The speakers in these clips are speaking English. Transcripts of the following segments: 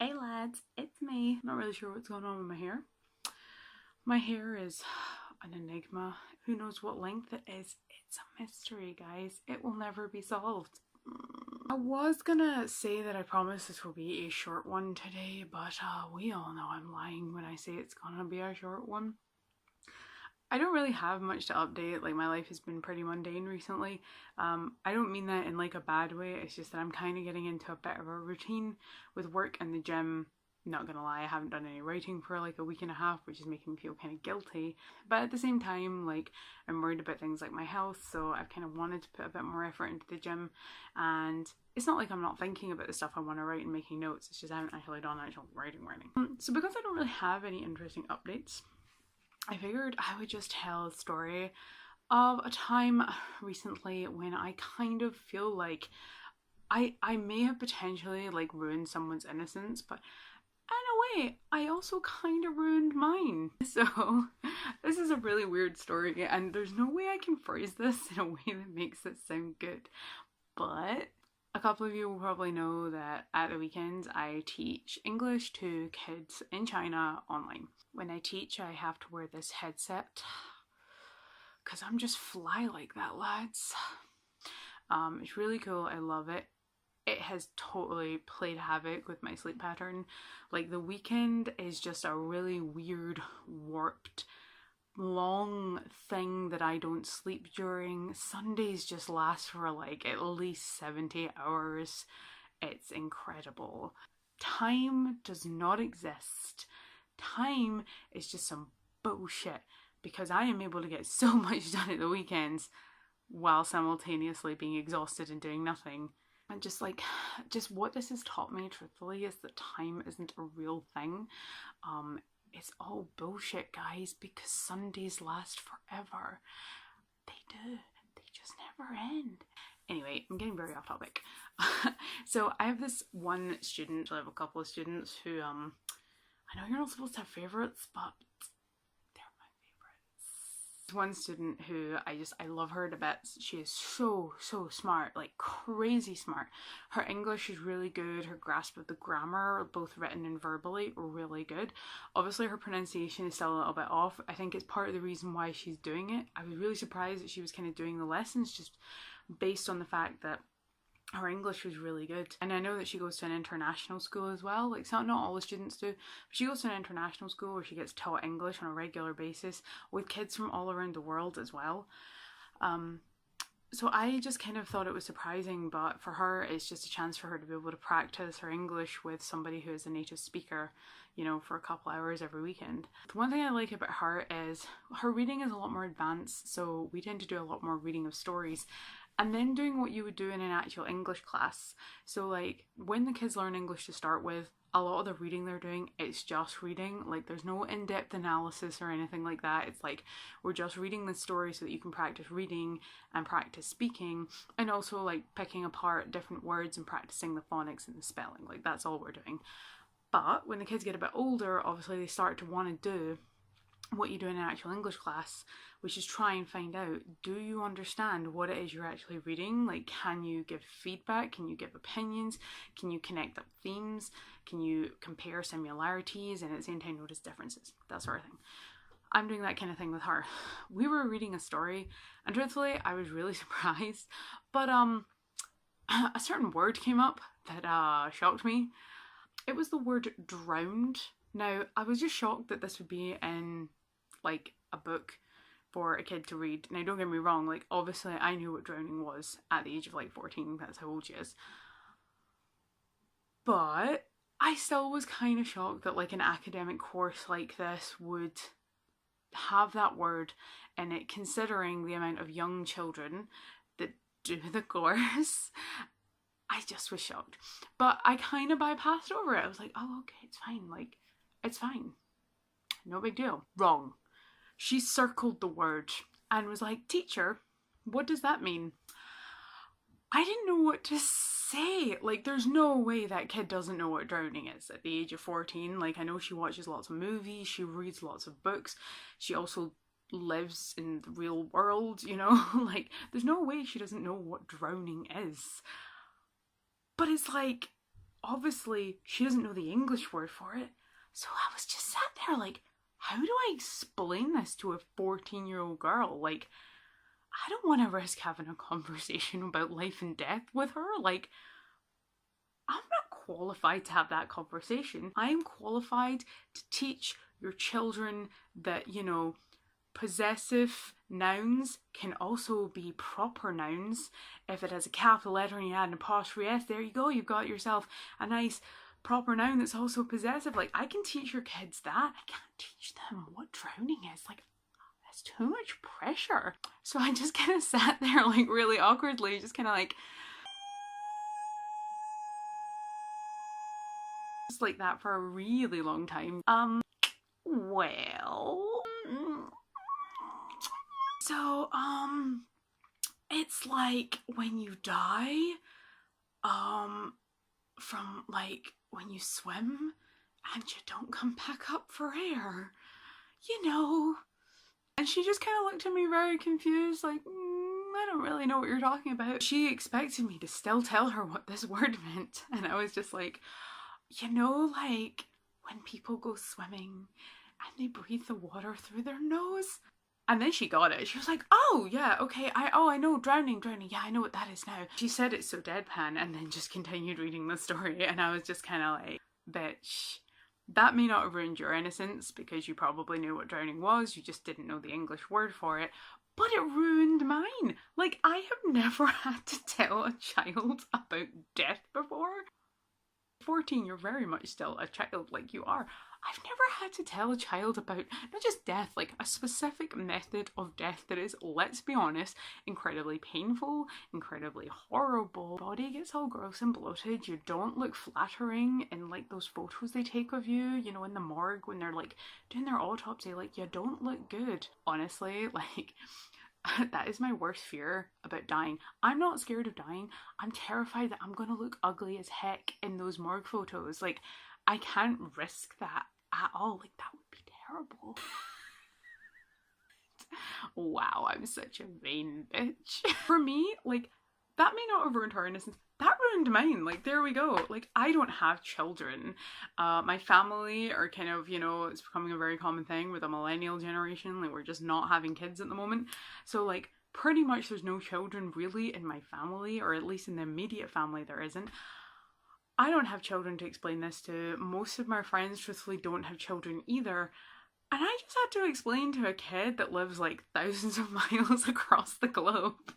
Hey lads, it's me. Not really sure what's going on with my hair. My hair is an enigma. Who knows what length it is? It's a mystery, guys. It will never be solved. I was gonna say that I promise this will be a short one today, but we all know I'm lying when I say it's gonna be a short one. I don't really have much to update. Like, my life has been pretty mundane recently. I don't mean that in like a bad way. It's just that I'm kind of getting into a bit of a routine with work and the gym. Not gonna lie, I haven't done any writing for like a week and a half, which is making me feel kind of guilty. But at the same time, like, I'm worried about things like my health, so I've kind of wanted to put a bit more effort into the gym. And it's not like I'm not thinking about the stuff I want to write and making notes. It's just I haven't actually done actual writing. So because I don't really have any interesting updates, I figured I would just tell a story of a time recently when I kind of feel like I may have potentially like ruined someone's innocence, but in a way, I also kind of ruined mine. So this is a really weird story, and there's no way I can phrase this in a way that makes it sound good. But a couple of you will probably know that at the weekends I teach English to kids in China online. When I teach, I have to wear this headset because I'm just fly like that, lads. It's really cool. I love it. It has totally played havoc with my sleep pattern. Like, the weekend is just a really weird, warped, long thing that I don't sleep during. Sundays just last for like at least 70 hours. It's incredible. Time does not exist. Time is just some bullshit because I am able to get so much done at the weekends while simultaneously being exhausted and doing nothing. And just what this has taught me, truthfully, is that time isn't a real thing. It's all bullshit, guys, because Sundays last forever. They do. They just never end. Anyway, I'm getting very off topic. So I have this one student, I have a couple of students who, I know you're not supposed to have favourites, but they're my favourites. One student who I love her to bits. She is so smart, like crazy smart. Her English is really good. Her grasp of the grammar, both written and verbally, really good. Obviously her pronunciation is still a little bit off. I think it's part of the reason why she's doing it. I was really surprised that she was kind of doing the lessons just based on the fact that her English was really good. And I know that she goes to an international school as well. Like, not all the students do, but she goes to an international school where she gets taught English on a regular basis with kids from all around the world as well. So I just kind of thought it was surprising, but for her it's just a chance for her to be able to practice her English with somebody who is a native speaker, you know, for a couple hours every weekend. The one thing I like about her is her reading is a lot more advanced, so we tend to do a lot more reading of stories and then doing what you would do in an actual English class. So like, when the kids learn English to start with, a lot of the reading they're doing, it's just reading. Like, there's no in-depth analysis or anything like that. It's like, we're just reading the story so that you can practice reading and practice speaking, and also like picking apart different words and practicing the phonics and the spelling. Like, that's all we're doing. But when the kids get a bit older, obviously they start to want to do what you do in an actual English class, which is try and find out, do you understand what it is you're actually reading? Like, can you give feedback? Can you give opinions? Can you connect up themes? Can you compare similarities and at the same time notice differences? That sort of thing. I'm doing that kind of thing with her. We were reading a story, and truthfully, I was really surprised, but a certain word came up that shocked me. It was the word drowned. Now, I was just shocked that this would be in like a book for a kid to read. Now, don't get me wrong, like, obviously I knew what drowning was at the age of like 14, that's how old she is. But I still was kind of shocked that like an academic course like this would have that word in it, considering the amount of young children that do the course. I just was shocked. But I kind of bypassed over it. I was like, oh, okay, it's fine. Like, it's fine. No big deal. Wrong. She circled the word and was like, teacher, what does that mean? I didn't know what to say. Like, there's no way that kid doesn't know what drowning is at the age of 14. Like, I know she watches lots of movies, she reads lots of books, she also lives in the real world, you know? Like, there's no way she doesn't know what drowning is. But it's like, obviously she doesn't know the English word for it. So I was just sat there like, how do I explain this to a 14-year-old girl? Like, I don't want to risk having a conversation about life and death with her. Like, I'm not qualified to have that conversation. I am qualified to teach your children that, you know, possessive nouns can also be proper nouns. If it has a capital letter and you add an apostrophe S, there you go, you've got yourself a nice proper noun that's also possessive. Like, I can teach your kids that. I can't teach them what drowning is. Like, that's too much pressure. So I just kind of sat there like really awkwardly, just kind of like like that for a really long time. Well, so it's like when you die from like when you swim and you don't come back up for air, you know. And she just kind of looked at me very confused, like, I don't really know what you're talking about. She expected me to still tell her what this word meant, and I was just like, you know, like when people go swimming and they breathe the water through their nose. And then she got it. She was like, oh yeah, okay, I know, drowning, yeah, I know what that is now. She said it so deadpan and then just continued reading the story, and I was just kind of like, bitch, that may not have ruined your innocence because you probably knew what drowning was, you just didn't know the English word for it, but it ruined mine. Like, I have never had to tell a child about death before. 14, you're very much still a child, like you are. I've never had to tell a child about not just death, like a specific method of death that is, let's be honest, incredibly painful, incredibly horrible. Body gets all gross and bloated, you don't look flattering in like those photos they take of you, you know, in the morgue when they're like doing their autopsy, like you don't look good. Honestly, like that is my worst fear about dying. I'm not scared of dying. I'm terrified that I'm gonna look ugly as heck in those morgue photos. Like, I can't risk that at all. Like, that would be terrible. Wow, I'm such a vain bitch. For me, like, that may not have ruined her innocence. That ruined mine. Like, there we go. Like, I don't have children. My family are kind of, you know, it's becoming a very common thing with the millennial generation. Like, we're just not having kids at the moment. So, like, pretty much there's no children really in my family, or at least in the immediate family there isn't. I don't have children to explain this to. Most of my friends truthfully don't have children either. And I just had to explain to a kid that lives like thousands of miles across the globe.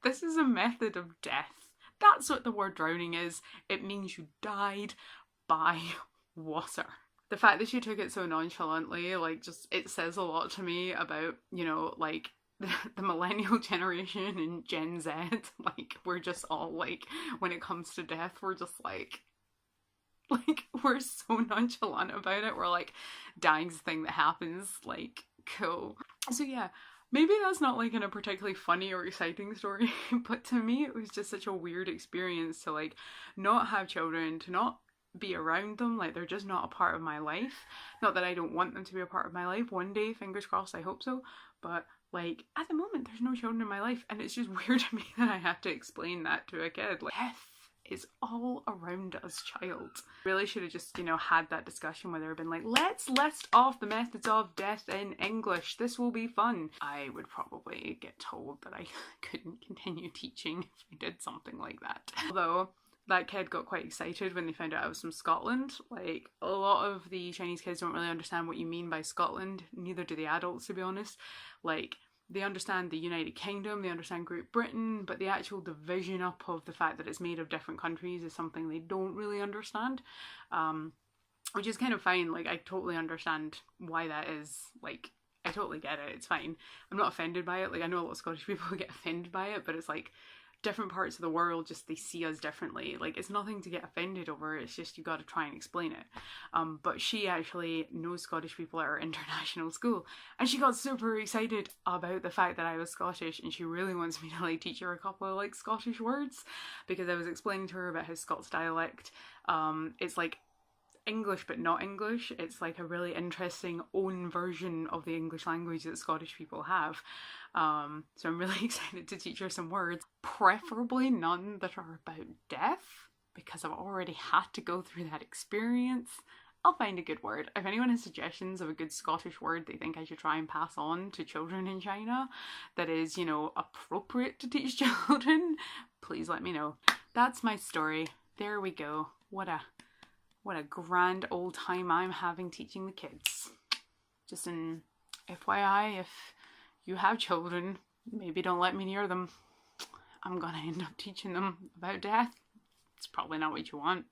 This is a method of death. That's what the word drowning is. It means you died by water. The fact that she took it so nonchalantly, like, just, it says a lot to me about, you know, like, the millennial generation and Gen Z. Like, we're just all like, when it comes to death, we're just like we're so nonchalant about it. We're like, dying's a thing that happens, like, cool. So yeah, maybe that's not like in a particularly funny or exciting story, but to me it was just such a weird experience to like not have children, to not be around them. Like, they're just not a part of my life. Not that I don't want them to be a part of my life. One day, fingers crossed, I hope so, but like, at the moment there's no children in my life, and it's just weird to me that I have to explain that to a kid. Like, death is all around us, child. Really should have just, you know, had that discussion where they would have been like, let's list off the methods of death in English, this will be fun. I would probably get told that I couldn't continue teaching if I did something like that. Although that kid got quite excited when they found out I was from Scotland. Like, a lot of the Chinese kids don't really understand what you mean by Scotland, neither do the adults, to be honest. Like, they understand the United Kingdom, they understand Great Britain, but the actual division up of the fact that it's made of different countries is something they don't really understand. Which is kind of fine. Like, I totally understand why that is. Like, I totally get it, it's fine. I'm not offended by it. Like, I know a lot of Scottish people get offended by it, but it's like, different parts of the world, just they see us differently. Like, it's nothing to get offended over, it's just you gotta try and explain it. But she actually knows Scottish people at her international school, and she got super excited about the fact that I was Scottish, and she really wants me to like teach her a couple of like Scottish words, because I was explaining to her about how Scots dialect, it's like English but not English. It's like a really interesting own version of the English language that Scottish people have. So I'm really excited to teach her some words, preferably none that are about death. because I've already had to go through that experience, I'll find a good word. If anyone has suggestions of a good Scottish word they think I should try and pass on to children in China that is, you know, appropriate to teach children, please let me know. That's my story. There we go. What a grand old time I'm having teaching the kids. Just an FYI, if you have children, maybe don't let me near them. I'm gonna end up teaching them about death. It's probably not what you want.